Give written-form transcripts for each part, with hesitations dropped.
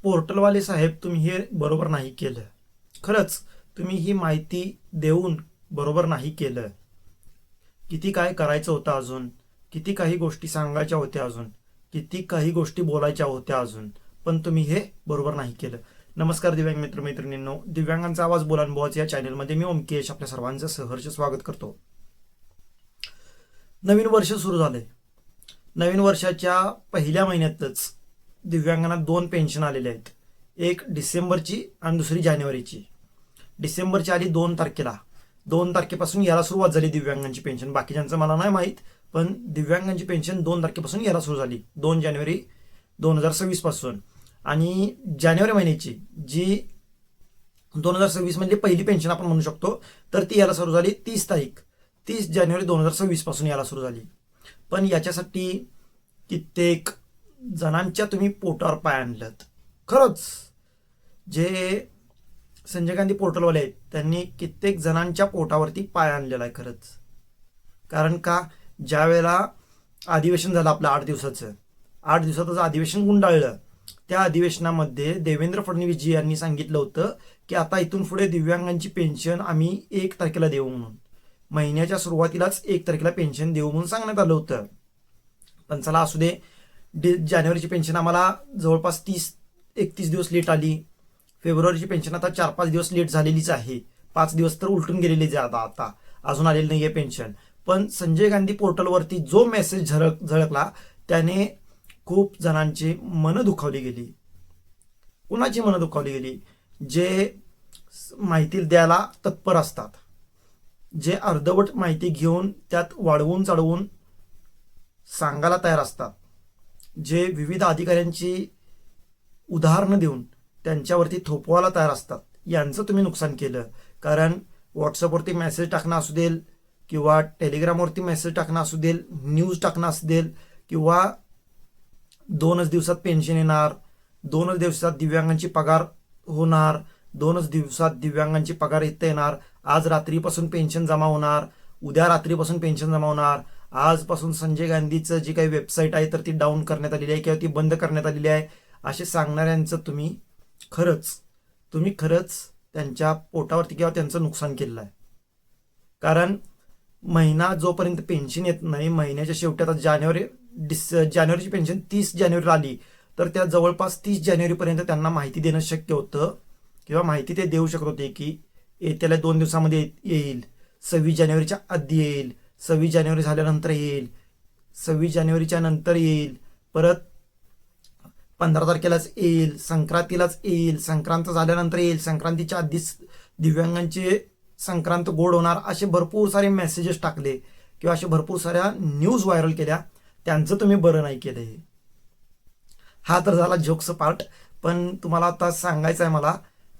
पोर्टलवाले साहेब, तुम्ही हे बरोबर नाही केलं. खरंच तुम्ही ही माहिती देऊन बरोबर नाही केलं. किती काय करायचं होतं अजून, किती काही गोष्टी सांगायच्या होत्या अजून, किती काही गोष्टी बोलायच्या होत्या अजून, पण तुम्ही हे बरोबर नाही केलं. नमस्कार दिव्यांग मित्र मैत्रिणींनो, दिव्यांगांचा आवाज बोलानुभवाच या चॅनलमध्ये मी ओमकेश आपल्या सर्वांचं सहर्ष स्वागत करतो. नवीन वर्ष सुरू झालंय. नवीन वर्षाच्या पहिल्या महिन्यातच दिव्यांगांना 2 पेन्शन आलेले आहेत. एक डिसेंबरची आणि दुसरी जानेवारीची. डिसेंबरची आली 2 तारखेला. 2 तारखेपासून यायला सुरुवात झाली दिव्यांगांची पेन्शन. बाकीच्यांचं मला नाही माहीत, पण दिव्यांगांची पेन्शन 2 तारखेपासून यायला सुरू झाली, 2 जानेवारी 2026 पासून. आणि जानेवारी महिन्याची जी 2026 म्हणजे पहिली पेन्शन आपण म्हणू शकतो, तर ती यायला सुरू झाली 30 जानेवारी 2026 पासून यायला सुरू झाली. पण याच्यासाठी कित्येक जणांच्या तुम्ही पोटावर पाय आणलं. खरंच जे संजय गांधी पोर्टलवाले आहेत त्यांनी कित्येक जणांच्या पोटावरती पाय आणलेला आहे खरंच. कारण का, ज्या वेळेला अधिवेशन झालं आपलं 8 दिवसाचं, 8 दिवसाचं अधिवेशन गुंडाळलं, त्या अधिवेशनामध्ये देवेंद्र फडणवीसजी यांनी सांगितलं होतं की आता इथून पुढे दिव्यांगांची पेन्शन आम्ही 1 तारखेला देऊ म्हणून. महिन्याच्या सुरुवातीलाच 1 तारखेला पेन्शन देऊ म्हणून सांगण्यात आलं होतं. पण चला असू दे, जानेवारीची पेन्शन आम्हाला जवळपास 31 दिवस लेट आली. फेब्रुवारीची पेन्शन आता 4-5 दिवस लेट झालेलीच आहे. 5 दिवस तर उलटून गेलेलीच आहे आता अजून आलेली नाही आहे पेन्शन. पण संजय गांधी पोर्टलवरती जो मेसेज झळकला त्याने खूप जणांची मनं दुखावली गेली. कुणाची मनं दुखावली गेली? जे माहिती द्यायला तत्पर असतात, जे अर्धवट माहिती घेऊन त्यात वाढवून चढवून सांगायला तयार असतात, जे विविध अधिकाऱ्यांची उदाहरणं देऊन त्यांच्यावरती थोपवायला तयार असतात, यांचं तुम्ही नुकसान केलं. कारण व्हॉट्सअपवरती मेसेज टाकणं असू देल, किंवा टेलिग्रामवरती मेसेज टाकणं असू देल, न्यूज टाकणं असू देल, किंवा 2च दिवसात पेन्शन येणार, 2च दिवसात दिव्यांगांची पगार होणार, 2च दिवसात दिव्यांगांची पगार इथं येणार, आज रात्रीपासून पेन्शन जमा होणार, उद्या रात्रीपासून पेन्शन जमा होणार, आजपासून संजय गांधीचं जी काही वेबसाईट आहे तर ती डाऊन करण्यात आलेली आहे किंवा ती बंद करण्यात आलेली आहे, असे सांगणाऱ्यांचं तुम्ही खरंच त्यांच्या पोटावरती किंवा त्यांचं नुकसान केलेलं आहे. कारण महिना जोपर्यंत पेन्शन येत नाही, महिन्याच्या शेवटी आता जानेवारीची पेन्शन 30 जानेवारीला आली, तर त्या जवळपास 30 जानेवारीपर्यंत त्यांना माहिती देणं शक्य होतं किंवा माहिती ते देऊ शकत होते की येत्याला 2 दिवसामध्ये येईल, 26 जानेवारीच्या आधी येईल, 26 जानेवारी झाल्यानंतर येईल, 26 जानेवारीच्या नंतर येईल, परत 15 तारखेलाच येईल, संक्रांतीलाच येईल, संक्रांत झाल्यानंतर येईल, संक्रांतीच्या आधीच दिव्यांगांचे संक्रांत गोड होणार, असे भरपूर सारे मेसेजेस टाकले किंवा असे भरपूर साऱ्या न्यूज व्हायरल केल्या. त्यांचं तुम्ही बरं नाही केलं. हा तर झाला जोक्स पार्ट. पण तुम्हाला आता सांगायचं आहे, मला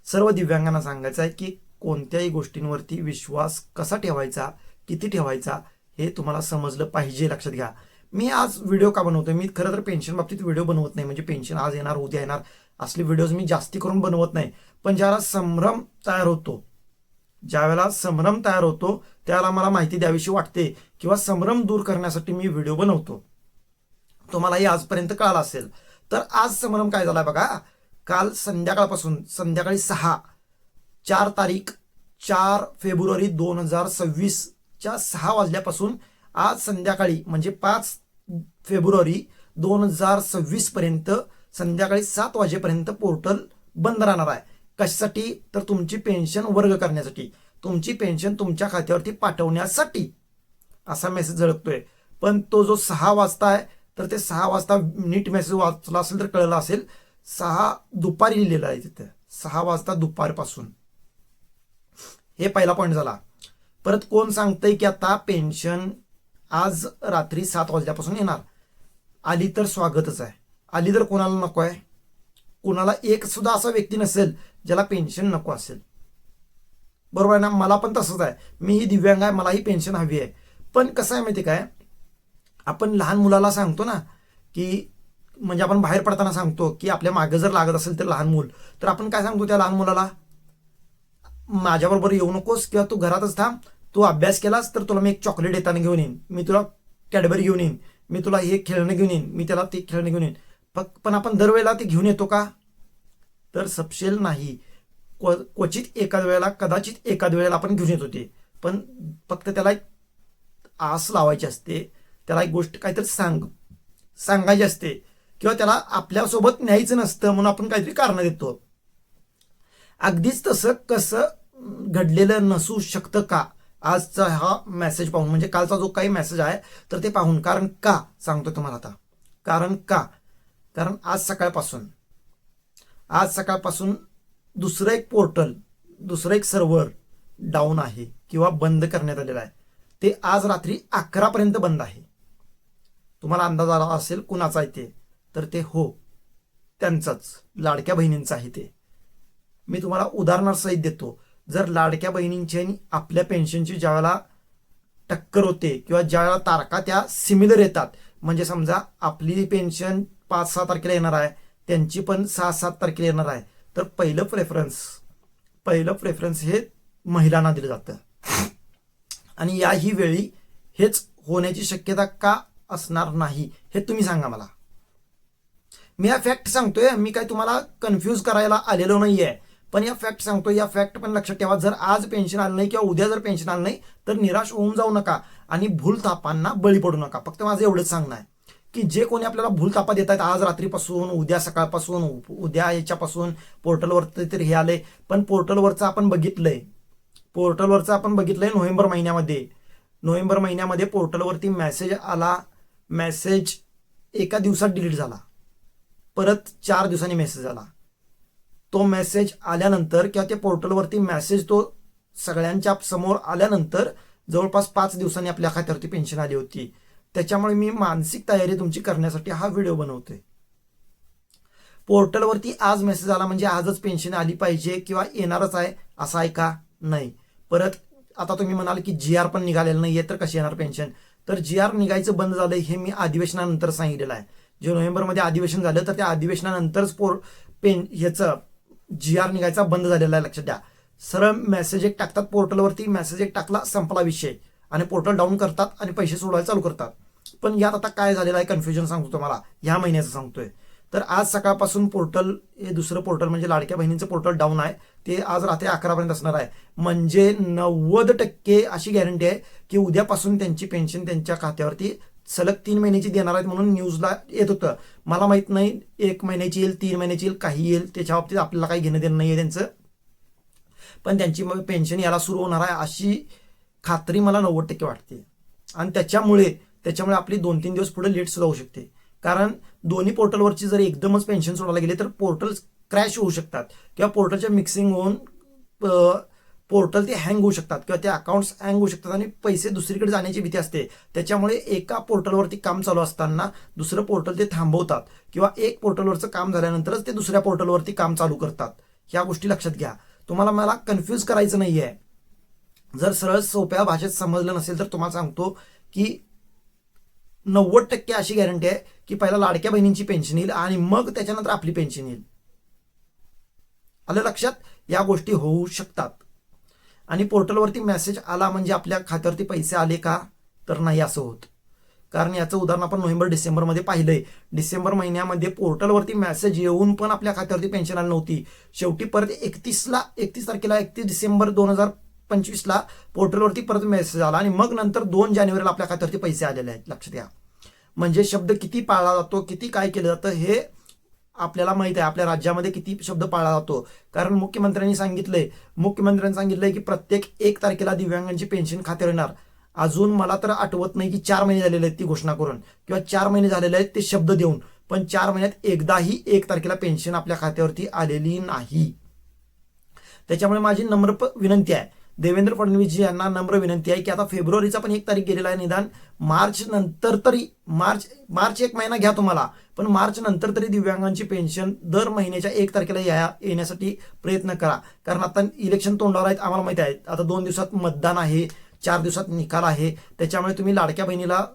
सर्व दिव्यांगांना सांगायचं आहे की कोणत्याही गोष्टींवरती विश्वास कसा ठेवायचा, किती ठेवायचा, हे तुम्हाला समजलं पाहिजे. लक्षात घ्या. मी आज व्हिडिओ का बनवतोय? मी खरं तर पेन्शन बाबतीत व्हिडिओ बनवत नाही, म्हणजे पेन्शन आज येणार उद्या येणार असले व्हिडिओज मी जास्ती करून बनवत नाही. पण ज्यावेळेला संभ्रम तयार होतो त्यावेळेला मला माहिती द्यावीशी वाटते किंवा संभ्रम दूर करण्यासाठी मी व्हिडिओ बनवतो. तुम्हालाही आजपर्यंत कळालं असेल. तर आज संभ्रम काय झालाय बघा. काल संध्याकाळपासून संध्याकाळी 4 फेब्रुवारी 2026च्या 6 वाजल्यापासून आज संध्याकाळी म्हणजे 5 फेब्रुवारी 2026 पर्यंत संध्याकाळी 7 वाजेपर्यंत पोर्टल बंद राहणार आहे. कशासाठी? तर तुमची पेन्शन वर्ग करण्यासाठी, तुमची पेन्शन तुमच्या खात्यावरती पाठवण्यासाठी असा मेसेज झळकतोय. पण तो जो 6 वाजता आहे, तर ते 6 वाजता नीट मेसेज वाचला असेल तर कळलं असेल, 6 दुपारी लिहिलेलं आहे तिथे, 6 वाजता दुपारपासून. हे पहिला पॉईंट झाला. परत कोण सांगतंय की आता पेन्शन आज रात्री 7 वाजल्यापासून येणार? आली तर स्वागतच आहे, आली तर कोणाला नको आहे? कोणाला एक सुद्धा असा व्यक्ती नसेल ज्याला पेन्शन नको असेल, बरोबर आहे ना? मला पण तसंच आहे. मीही दिव्यांग आहे, मलाही पेन्शन हवी आहे. पण कसं आहे माहिती काय, आपण लहान मुलाला सांगतो ना की, म्हणजे आपण बाहेर पडताना सांगतो की आपल्या मागे जर लागत असेल तर लहान मूल, तर आपण काय सांगतो त्या लहान मुलाला? माझ्याबरोबर येऊ नकोस किंवा तू घरातच थांब, तू अभ्यास केलास तर तुला मी एक चॉकलेट येताना घेऊन येईन, मी तुला कॅडबरी घेऊन येईन, मी तुला हे खेळणं घेऊन येईन, मी त्याला ते खेळणं घेऊन येईन. पण आपण दरवेळेला ते घेऊन येतो का? तर सपशेल नाही. क्वचित एखाद वेळेला, कदाचित एखाद वेळेला आपण घेऊन येत होते, पण फक्त त्याला एक आस लावायची असते, त्याला एक गोष्ट काहीतरी सांगायची असते, किंवा त्याला आपल्यासोबत न्यायचं नसतं म्हणून आपण काहीतरी कारण देतो. अगदीच तसं कसं घडलेलं नसू शकतं का आजचा हा मेसेज पाहून, म्हणजे कालचा जो काही मेसेज आहे तर ते पाहून. कारण का सांगतो तुम्हाला आता, कारण आज सकाळपासून दुसरं एक पोर्टल, दुसरं एक सर्व्हर डाऊन आहे किंवा बंद करण्यात आलेलं आहे. ते आज रात्री 11 पर्यंत बंद आहे. तुम्हाला अंदाज आला असेल कुणाचा आहे ते, तर ते त्यांचाच, लाडक्या बहिणींचं आहे ते. मी तुम्हाला उदाहरणासहित देतो. जर लाडक्या बहिणींची आणि आपल्या पेन्शनची ज्यावेळेला टक्कर होते किंवा ज्यावेळेला तारखा त्या सिमिलर येतात, म्हणजे समजा आपली पेन्शन 5-6 तारखेला येणार आहे, त्यांची पण 6-7 तारखेला येणार आहे, तर पहिलं प्रेफरन्स हे महिलांना दिलं जातं. आणि याही वेळी हेच होण्याची शक्यता का असणार नाही हे तुम्ही सांगा मला. मी हा फॅक्ट सांगतोय, मी काय तुम्हाला कन्फ्यूज करायला आलेलो नाहीये, पण या फॅक्ट सांगतोय. या फॅक्ट पण लक्षात ठेवा. जर आज पेन्शन आलं नाही किंवा उद्या जर पेन्शन आलं नाही तर निराश होऊन जाऊ नका आणि भूलथापांना बळी पडू नका. फक्त माझं एवढंच सांगणं आहे की जे कोणी आपल्याला भूलथापा देत आहेत आज रात्रीपासून, उद्या सकाळपासून, उद्या याच्यापासून पोर्टलवरती तरी हे आलंय, पण पोर्टलवरचं आपण बघितलंय नोव्हेंबर महिन्यामध्ये पोर्टलवरती मेसेज आला. मेसेज एका दिवसात डिलीट झाला, परत 4 दिवसांनी मेसेज आला. तो मेसेज आल्यानंतर किंवा ते पोर्टलवरती मेसेज तो सगळ्यांच्या समोर आल्यानंतर जवळपास 5 दिवसांनी आपल्या खात्यावरती पेन्शन आली होती. त्याच्यामुळे मी मानसिक तयारी तुमची करण्यासाठी हा व्हिडिओ बनवतोय. पोर्टलवरती आज मेसेज आला म्हणजे आजच पेन्शन आली पाहिजे किंवा येणारच आहे असं आहे का? नाही. परत आता तुम्ही म्हणाल की GR पण निघालेलं नाहीये तर कशी येणार पेन्शन? तर GR निघायचं बंद झालंय हे मी अधिवेशनानंतर सांगितलेलं आहे. जे नोव्हेंबरमध्ये अधिवेशन झालं तर त्या अधिवेशनानंतरच ह्याचं GR निघायचा बंद झालेला आहे. लक्षात द्या. सरळ मेसेज एक टाकतात पोर्टलवरती, मेसेज एक टाकला, संपला विषय, आणि पोर्टल डाऊन करतात आणि पैसे सोडवायला चालू करतात. पण यात आता काय झालेलं आहे कन्फ्युजन सांगतो तुम्हाला, ह्या महिन्याचं सांगतोय. तर आज सकाळपासून पोर्टल, हे दुसरं पोर्टल म्हणजे लाडक्या बहिणींचं पोर्टल डाऊन आहे. ते आज रात्री 11 पर्यंत असणार आहे. म्हणजे 90% अशी गॅरंटी आहे की उद्यापासून त्यांची पेन्शन त्यांच्या खात्यावरती सलग 3 महिन्याची देणार आहेत म्हणून न्यूजला येत होतं. मला माहित नाही 1 महिन्याची येईल, 3 महिन्याची येईल, काही येईल, त्याच्या बाबतीत आपल्याला काही घेणं देणं नाहीये त्यांचं. पण त्यांची पेन्शन याला सुरू होणार आहे अशी खात्री मला 90% वाटते. आणि त्याच्यामुळे आपली 2-3 दिवस पुढे लेट सुद्धा होऊ शकते. कारण दोन्ही पोर्टलवरची जर एकदमच पेन्शन सोडायला गेले तर पोर्टल क्रॅश होऊ शकतात किंवा पोर्टलच्या मिक्सिंग होऊन पोर्टल ते हँग होऊ शकतात किंवा ते अकाउंट्स हँग होऊ शकतात आणि पैसे दुसरीकडे जाण्याची भीती असते. त्याच्यामुळे एका पोर्टलवरती काम चालू असताना दुसरं पोर्टल ते थांबवतात किंवा एक पोर्टलवरचं काम झाल्यानंतरच ते दुसऱ्या पोर्टलवरती काम चालू करतात. ह्या गोष्टी लक्षात घ्या. तुम्हाला मला कन्फ्यूज करायचं नाहीये. जर सरळ सोप्या भाषेत समजलं नसेल तर तुम्हाला सांगतो की 90% अशी गॅरंटी आहे की पहिला लाडक्या बहिणींची पेन्शन येईल आणि मग त्याच्यानंतर आपली पेन्शन येईल. आलं लक्षात? या गोष्टी होऊ शकतात. आणि पोर्टलवरती मेसेज आला म्हणजे आपल्या खात्यावरती पैसे आले का? तर नाही असं होत. कारण याचं उदाहरण आपण नोव्हेंबर-डिसेंबरमध्ये पाहिलंय. डिसेंबर महिन्यामध्ये पोर्टलवरती मेसेज येऊन पण आपल्या खात्यावरती पेन्शन आली नव्हती. शेवटी परत 31 तारखेला 31 डिसेंबर 2025ला पोर्टलवरती परत मेसेज आला आणि मग नंतर 2 जानेवारीला आपल्या खात्यावरती पैसे आलेले आहेत. लक्षात घ्या. म्हणजे शब्द किती पाळला जातो, किती काय केलं जातं हे आपल्याला माहित आहे. आपल्या राज्यामध्ये किती शब्द पाळला जातो. कारण मुख्यमंत्र्यांनी सांगितलंय की प्रत्येक 1 तारखेला दिव्यांगांची पेन्शन खात्यावर येणार. अजून मला तर आठवत नाही की 4 महिने झालेले आहेत ती घोषणा करून किंवा 4 महिने झालेले आहेत ते शब्द देऊन, पण 4 महिन्यात एकदाही 1 तारखेला पेन्शन आपल्या खात्यावरती आलेली नाही. त्याच्यामुळे माझी नम्र विनंती आहे, देवेंद्र फडणवीस यांना नम्र विनंती आहे की आता फेब्रुवारीचा पण 1 तारीख गेलेला आहे, निदान मार्च नंतर तरी मार्च 1 महिना घ्या तुम्हाला, पण मार्च नंतर तरी दिव्यांगांची पेन्शन दर महिन्याच्या 1 तारखेला येण्यासाठी प्रयत्न करा. कारण आता इलेक्शन तोंडावर आहेत, आम्हाला माहिती आहे. आता 2 दिवसात मतदान आहे, 4 दिवसात निकाल आहे. त्याच्यामुळे तुम्ही लाडक्या बहिणीला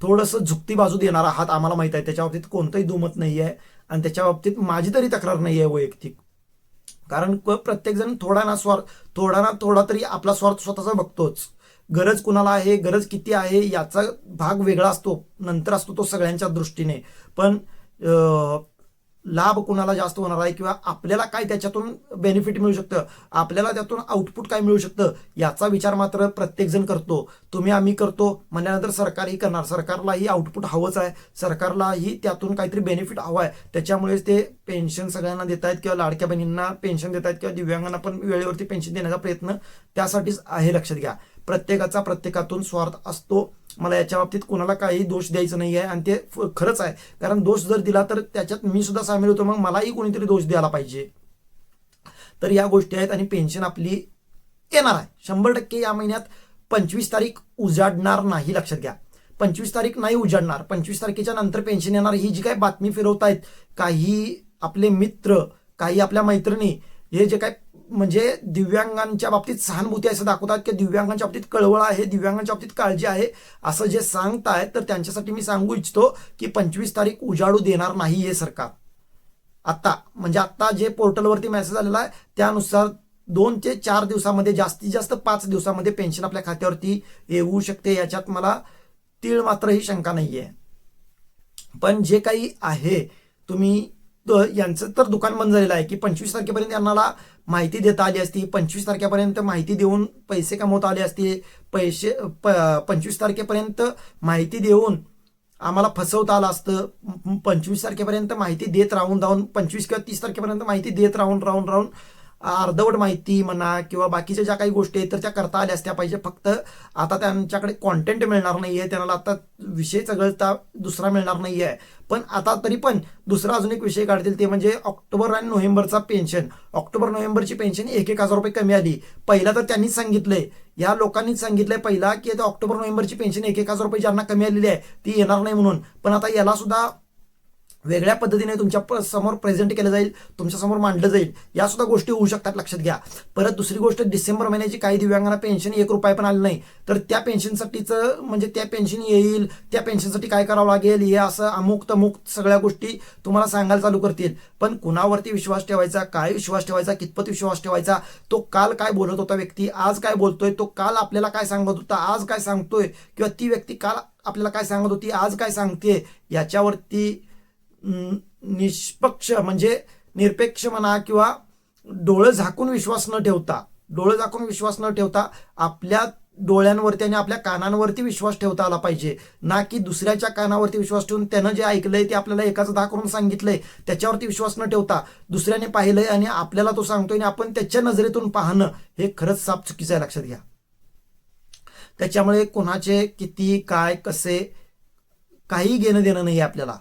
थोडंसं झुकती बाजू देणार आहात, आम्हाला माहित आहे. त्याच्या बाबतीत कोणतंही दुमत नाही आहे आणि त्याच्या बाबतीत माझी तरी तक्रार नाही आहे वैयक्तिक. कारण प्रत्येक जण थोडा ना थोडा तरी आपला स्वार्थ स्वतःचा बघतोच. गरज कुणाला आहे, गरज किती आहे याचा भाग वेगळा असतो, नंतर असतो तो सगळ्यांच्या दृष्टीने. पण लाभ कुणाला जास्त होणार आहे किंवा आपल्याला काय त्याच्यातून बेनिफिट मिळू शकतं, आपल्याला त्यातून आउटपुट काय मिळू शकतं, याचा विचार मात्र प्रत्येकजण करतो. तुम्ही आम्ही करतो म्हणल्यानंतर सरकारही करणार. सरकारलाही आउटपुट हवंच आहे, सरकारलाही त्यातून काहीतरी बेनिफिट हवं आहे. त्याच्यामुळेच ते पेन्शन सगळ्यांना देत आहेत किंवा लाडक्या बहिणींना पेन्शन देत आहेत किंवा दिव्यांगांना पण वेळेवरती पेन्शन देण्याचा प्रयत्न त्यासाठीच आहे. लक्षात घ्या, प्रत्येकाचा प्रत्येकातून स्वार्थ असतो. मला याच्या बाबतीत कुणाला काही दोष द्यायचं नाही आहे आणि ते खरंच आहे. कारण दोष जर दिला तर त्याच्यात मी सुद्धा सामील होतो, मग मलाही कोणीतरी दोष द्यायला पाहिजे. तर या गोष्टी आहेत आणि पेन्शन आपली येणार आहे 100%. या महिन्यात 25 तारीख उजाडणार नाही. लक्षात घ्या, 25 तारीख नाही उजाडणार. 25 तारखेच्या नंतर पेन्शन येणार. ही जी काही बातमी फिरवतायत काही आपले मित्र, काही आपल्या मैत्रिणी, हे जे काय म्हणजे दिव्यांगांच्या बाबतीत सहानुभूती असं दाखवतात की दिव्यांगांच्या बाबतीत कळवळ आहे, दिव्यांगांच्या बाबतीत काळजी आहे, असं जे सांगतायत, तर त्यांच्यासाठी मी सांगू इच्छितो की 25 तारीख उजाडू देणार नाही हे सरकार. आता जे पोर्टलवरती मेसेज आलेला आहे त्यानुसार 2 ते 4 दिवसामध्ये, जास्तीत जास्त 5 दिवसामध्ये पेन्शन आपल्या खात्यावरती येऊ शकते. याच्यात मला तीळ मात्रही शंका नाहीये. पण जे काही आहे तुम्ही यांचं तर दुकान बंद झालेलं आहे की 25 तारखेपर्यंत यांना माहिती देता आली असती, 25 तारखेपर्यंत माहिती देऊन पैसे कमवता आले असते, 25 तारखेपर्यंत माहिती देऊन आम्हाला फसवता आलं असतं. 25 तारखेपर्यंत माहिती देत राहून 25 किंवा 30 तारखेपर्यंत माहिती देत राहून अर्धवट माहिती म्हणा किंवा बाकीच्या ज्या काही गोष्टी आहेत तर त्या करता आल्या असत्या पाहिजे. फक्त आता त्यांच्याकडे कॉन्टेंट मिळणार नाहीये, त्यांना आता विषय चघळता दुसरा मिळणार नाहीये. पण आता तरी पण दुसरा अजून एक विषय काढतील, ते म्हणजे ऑक्टोबर आणि नोव्हेंबरचा पेन्शन. ऑक्टोबर नोव्हेंबरची पेन्शन 1,000 रुपये कमी आली. पहिला तर त्यांनीच सांगितलंय, या लोकांनीच सांगितलंय पहिला की आता ऑक्टोबर नोव्हेंबरची पेन्शन 1,000 रुपये ज्यांना कमी आलेली आहे ती येणार नाही म्हणून. पण आता याला सुद्धा वेगळ्या पद्धतीने तुमच्या समोर प्रेझेंट केलं जाईल, तुमच्या समोर मांडलं जाईल. या सुद्धा गोष्टी होऊ शकतात, लक्षात घ्या. परत दुसरी गोष्ट, डिसेंबर महिन्याची काही दिव्यांगांना पेन्शन 1 रुपया पण आली नाही, तर त्या पेन्शनसाठीचं म्हणजे त्या पेन्शन येईल, त्या पेन्शनसाठी काय करावं लागेल, हे असं अमुक तमुक सगळ्या गोष्टी तुम्हाला सांगायला चालू करतील. पण कुणावरती विश्वास ठेवायचा, काय विश्वास ठेवायचा, कितपत विश्वास ठेवायचा, तो काल काय बोलत होता व्यक्ती आज काय बोलतोय, तो काल आपल्याला काय सांगत होता आज काय सांगतोय, किंवा ती व्यक्ती काल आपल्याला काय सांगत होती आज काय सांगते, याच्यावरती निष्पक्ष म्हणजे निरपेक्ष म्हणा किंवा डोळं झाकून विश्वास न ठेवता आपल्या डोळ्यांवरती आणि आपल्या कानांवरती विश्वास ठेवता आला पाहिजे. ना की दुसऱ्याच्या कानावरती विश्वास ठेवून त्यानं जे ऐकलंय ते आपल्याला एकाच दहा करून सांगितलंय त्याच्यावरती विश्वास न ठेवता दुसऱ्याने पाहिलंय आणि आपल्याला तो सांगतोय आणि आपण त्याच्या नजरेतून पाहणं हे खरंच साप चुकीचं आहे, लक्षात घ्या. त्याच्यामुळे कोणाचे किती काय कसे काही घेणं देणं नाही आपल्याला.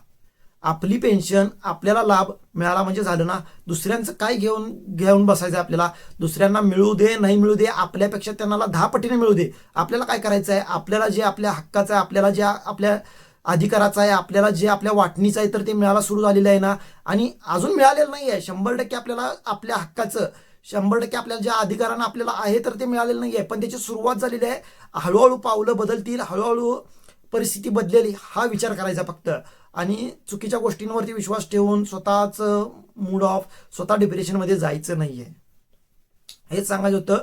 आपली पेन्शन आपल्याला लाभ मिळाला म्हणजे झालं ना. दुसऱ्यांचं काय घेऊन बसायचं आपल्याला. दुसऱ्यांना मिळू दे नाही मिळू दे, आपल्यापेक्षा त्यांना 10 पटीने मिळू दे. आपल्याला काय करायचं आहे, आपल्याला जे आपल्या हक्काचं आहे, आपल्याला जे आपल्या अधिकाराचं आहे, आपल्याला जे आपल्या वाटणीचं आहे तर ते मिळायला सुरू झालेलं आहे ना. आणि अजून मिळालेलं नाही आहे 100% आपल्याला आपल्या हक्काचं, 100% आपल्याला ज्या अधिकारानं आपल्याला आहे तर ते मिळालेलं नाही आहे. पण त्याची सुरुवात झालेली आहे. हळूहळू पावलं बदलतील, हळूहळू परिस्थिती बदलेली हा विचार करायचा फक्त. आणि चुकीच्या गोष्टींवरती विश्वास ठेवून स्वतःच मूड ऑफ, स्वतः डिप्रेशनमध्ये जायचं नाहीये. हेच सांगायचं होतं.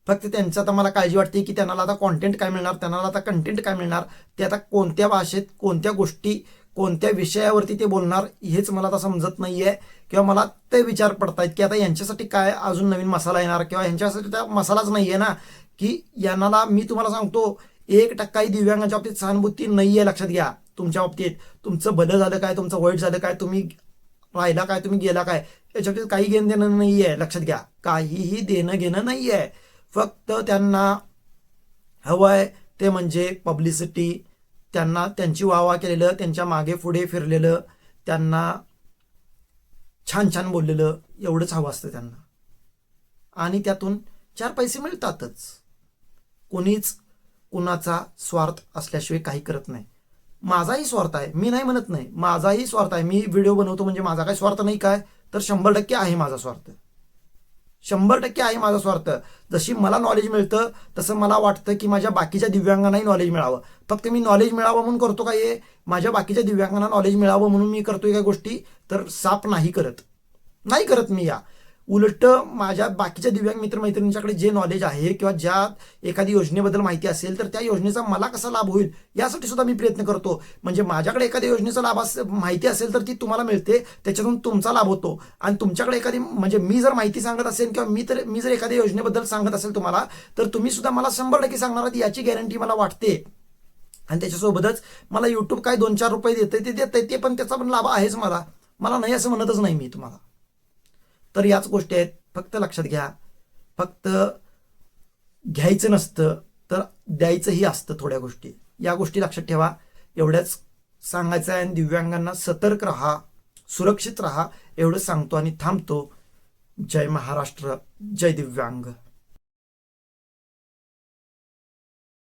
फक्त त्यांचं आता मला काळजी वाटते की त्यांना आता कॉन्टेंट काय मिळणार, त्यांना आता कंटेंट काय मिळणार, ते आता कोणत्या भाषेत कोणत्या गोष्टी कोणत्या विषयावरती ते बोलणार हेच मला आता समजत नाहीये. किंवा मला ते विचार पडतायत की आता यांच्यासाठी काय अजून नवीन मसाला येणार, किंवा यांच्यासाठी त्या मसालाच नाहीये ना. की यांना मी तुम्हाला सांगतो 1%ही दिव्यांगाच्या बाबतीत सहानुभूती नाहीये, लक्षात घ्या. तुमच्या बाबतीत तुमचं भलं झालं काय, तुमचं वाईट झालं काय, तुम्ही राहिला काय, तुम्ही गेला काय, याच्या बाबतीत काही घेणं देणं नाहीये, लक्षात घ्या. काहीही देणं घेणं नाहीये. फक्त त्यांना हवंय ते म्हणजे पब्लिसिटी, त्यांना त्यांची वाहवा केलेलं, त्यांच्या मागे पुढे फिरलेलं, त्यांना छान छान बोललेलं, एवढंच हवं असतं त्यांना. आणि त्यातून 4 पैसे मिळतातच. कोणीच कुणाचा स्वार्थ असल्याशिवाय काही करत नाही. माझाही स्वार्थ आहे, मी नाही म्हणत नाही, माझाही स्वार्थ आहे. मी व्हिडिओ बनवतो म्हणजे माझा काही स्वार्थ नाही काय, तर 100% आहे माझा स्वार्थ, 100% आहे माझा स्वार्थ. जशी मला नॉलेज मिळतं तसं मला वाटतं की माझ्या बाकीच्या दिव्यांगांनाही नॉलेज मिळावं. फक्त मी नॉलेज मिळावं म्हणून करतो का हे, माझ्या बाकीच्या दिव्यांगांना नॉलेज मिळावं म्हणून मी करतोय काय गोष्टी, तर साप नाही करत मी. या उलट माझ्या बाकीच्या दिव्यांग मित्रमैत्रिणींच्याकडे जे नॉलेज आहे किंवा ज्या एखादी योजनेबद्दल माहिती असेल तर त्या योजनेचा मला कसा लाभ होईल यासाठी सुद्धा मी प्रयत्न करतो. म्हणजे माझ्याकडे एखाद्या योजनेचा लाभ माहिती असेल तर ती तुम्हाला मिळते, त्याच्यातून तुमचा लाभ होतो. आणि तुमच्याकडे एखादी म्हणजे मी जर माहिती सांगत असेल किंवा मी जर एखाद्या योजनेबद्दल सांगत असेल तुम्हाला, तर तुम्ही सुद्धा मला 100% सांगणार आहात याची गॅरंटी मला वाटते. आणि त्याच्यासोबतच मला युट्यूब काय 2-4 रुपये देते ते देते, ते पण त्याचा पण लाभ आहेच मला नाही असं म्हणतच नाही मी तुम्हाला. तर याच गोष्टी आहेत, फक्त लक्षात घ्या. फक्त घ्यायचं नसतं तर द्यायचंही असतं थोड्या गोष्टी. या गोष्टी लक्षात ठेवा. एवढ्याच सांगायचं आहे. आणि दिव्यांगांना सतर्क राहा, सुरक्षित राहा एवढं सांगतो आणि थांबतो. जय महाराष्ट्र, जय दिव्यांग.